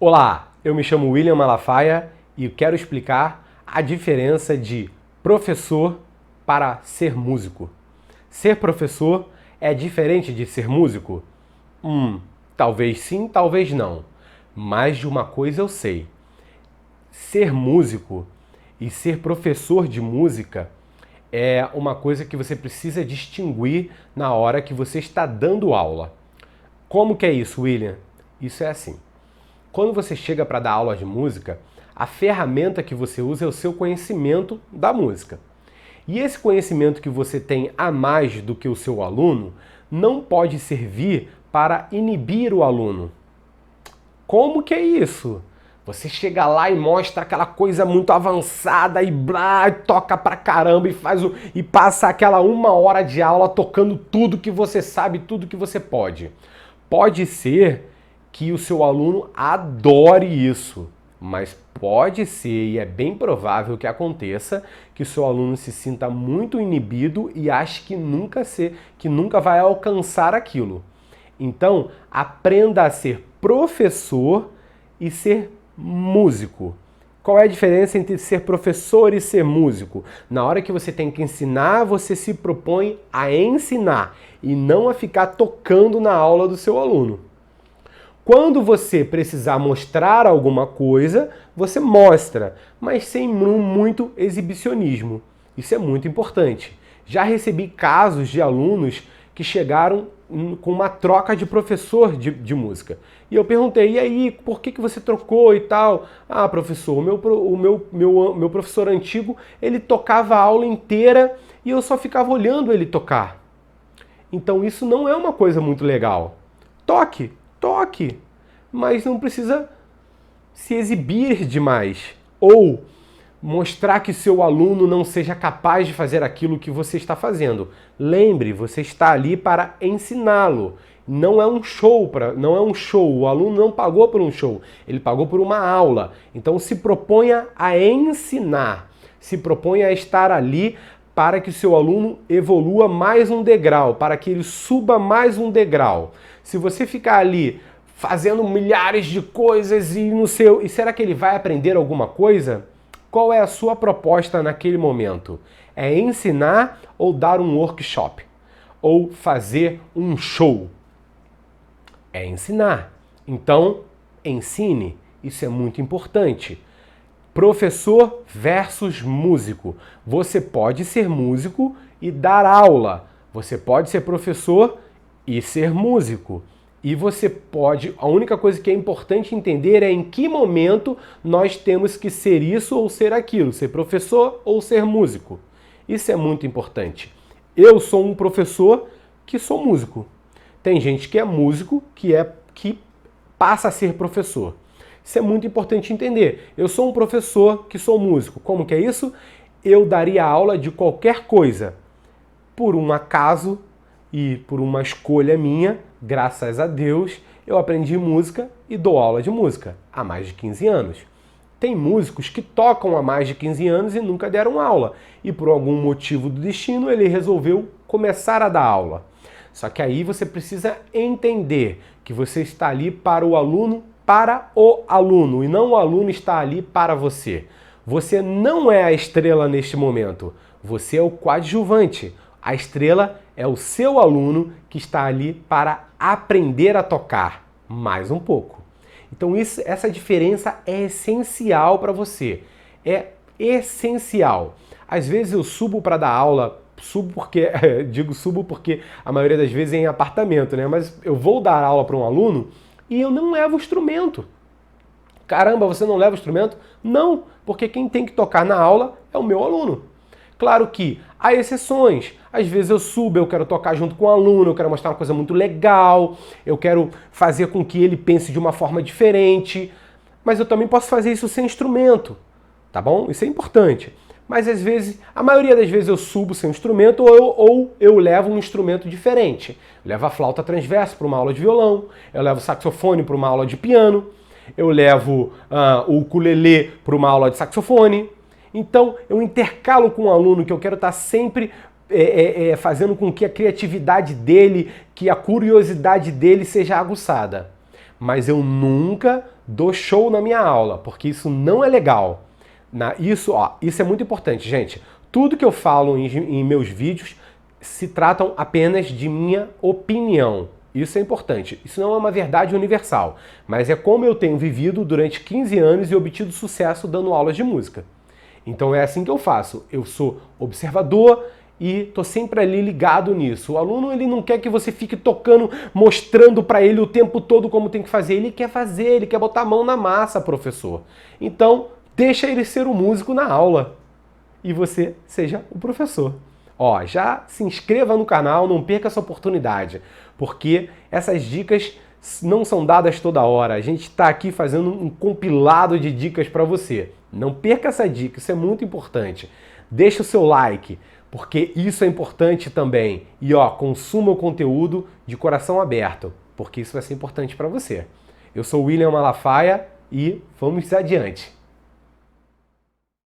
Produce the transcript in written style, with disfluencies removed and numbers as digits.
Olá, eu me chamo William Malafaia e quero explicar a diferença de professor para ser músico. Ser professor é diferente de ser músico? Talvez sim, talvez não. Mas de uma coisa eu sei. Ser músico e ser professor de música é uma coisa que você precisa distinguir na hora que você está dando aula. Como que é isso, William? Isso é assim. Quando você chega para dar aula de música, a ferramenta que você usa é o seu conhecimento da música. E esse conhecimento que você tem a mais do que o seu aluno não pode servir para inibir o aluno. Como que é isso? Você chega lá e mostra aquela coisa muito avançada e blá, e toca pra caramba e passa aquela 1 hora de aula tocando tudo que você sabe, tudo que você pode. Pode ser que o seu aluno adore isso, mas pode ser, e é bem provável que aconteça, que o seu aluno se sinta muito inibido e ache que nunca vai alcançar aquilo. Então, aprenda a ser professor e ser músico. Qual é a diferença entre ser professor e ser músico? Na hora que você tem que ensinar, você se propõe a ensinar e não a ficar tocando na aula do seu aluno. Quando você precisar mostrar alguma coisa, você mostra, mas sem muito exibicionismo. Isso é muito importante. Já recebi casos de alunos que chegaram com uma troca de professor de música. E eu perguntei, e aí, por que você trocou e tal? Ah, professor, o meu professor antigo, ele tocava a aula inteira e eu só ficava olhando ele tocar. Então isso não é uma coisa muito legal. Toque, mas não precisa se exibir demais ou mostrar que seu aluno não seja capaz de fazer aquilo que você está fazendo. Lembre, você está ali para ensiná-lo. Não é um show, O aluno não pagou por um show, ele pagou por uma aula. Então se proponha a ensinar, se proponha a estar ali para que o seu aluno evolua mais um degrau, para que ele suba mais um degrau. Se você ficar ali fazendo milhares de coisas e será que ele vai aprender alguma coisa? Qual é a sua proposta naquele momento? É ensinar ou dar um workshop? Ou fazer um show? É ensinar. Então, ensine. Isso é muito importante. Professor versus músico. Você pode ser músico e dar aula. Você pode ser professor e ser músico. E você pode... A única coisa que é importante entender é em que momento nós temos que ser isso ou ser aquilo. Ser professor ou ser músico. Isso é muito importante. Eu sou um professor que sou músico. Tem gente que é músico que passa a ser professor. Isso é muito importante entender. Eu sou um professor que sou músico. Como que é isso? Eu daria aula de qualquer coisa. Por um acaso e por uma escolha minha, graças a Deus, eu aprendi música e dou aula de música há mais de 15 anos. Tem músicos que tocam há mais de 15 anos e nunca deram aula. E por algum motivo do destino, ele resolveu começar a dar aula. Só que aí você precisa entender que você está ali para o aluno e não o aluno está ali para você. Você não é a estrela neste momento, você é o coadjuvante. A estrela é o seu aluno que está ali para aprender a tocar mais um pouco. Então essa diferença é essencial para você, é essencial. Às vezes eu subo para dar aula, subo porque a maioria das vezes é em apartamento, né? Mas eu vou dar aula para um aluno e eu não levo o instrumento. Caramba, você não leva o instrumento? Não, porque quem tem que tocar na aula é o meu aluno. Claro que há exceções. Às vezes eu subo, eu quero tocar junto com o aluno, eu quero mostrar uma coisa muito legal, eu quero fazer com que ele pense de uma forma diferente, mas eu também posso fazer isso sem instrumento, tá bom? Isso é importante. Mas às vezes, a maioria das vezes eu subo sem instrumento ou eu levo um instrumento diferente. Eu levo a flauta transversa para uma aula de violão, eu levo o saxofone para uma aula de piano, eu levo o ukulele para uma aula de saxofone. Então eu intercalo com o aluno que eu quero estar sempre fazendo com que a criatividade dele, que a curiosidade dele seja aguçada. mas eu nunca dou show na minha aula, porque isso não é legal. Isso é muito importante, gente. Tudo que eu falo em meus vídeos se tratam apenas de minha opinião. Isso é importante. Isso não é uma verdade universal, mas é como eu tenho vivido durante 15 anos e obtido sucesso dando aulas de música. Então é assim que eu faço. Eu sou observador e tô sempre ali ligado nisso. O aluno, ele não quer que você fique tocando, mostrando para ele o tempo todo como tem que fazer. Ele quer fazer, ele quer botar a mão na massa, professor. Então, deixa ele ser o músico na aula e você seja o professor. Já se inscreva no canal, não perca essa oportunidade, porque essas dicas não são dadas toda hora. A gente está aqui fazendo um compilado de dicas para você. Não perca essa dica, isso é muito importante. Deixa o seu like, porque isso é importante também. E consuma o conteúdo de coração aberto, porque isso vai ser importante para você. Eu sou o William Malafaia e vamos adiante.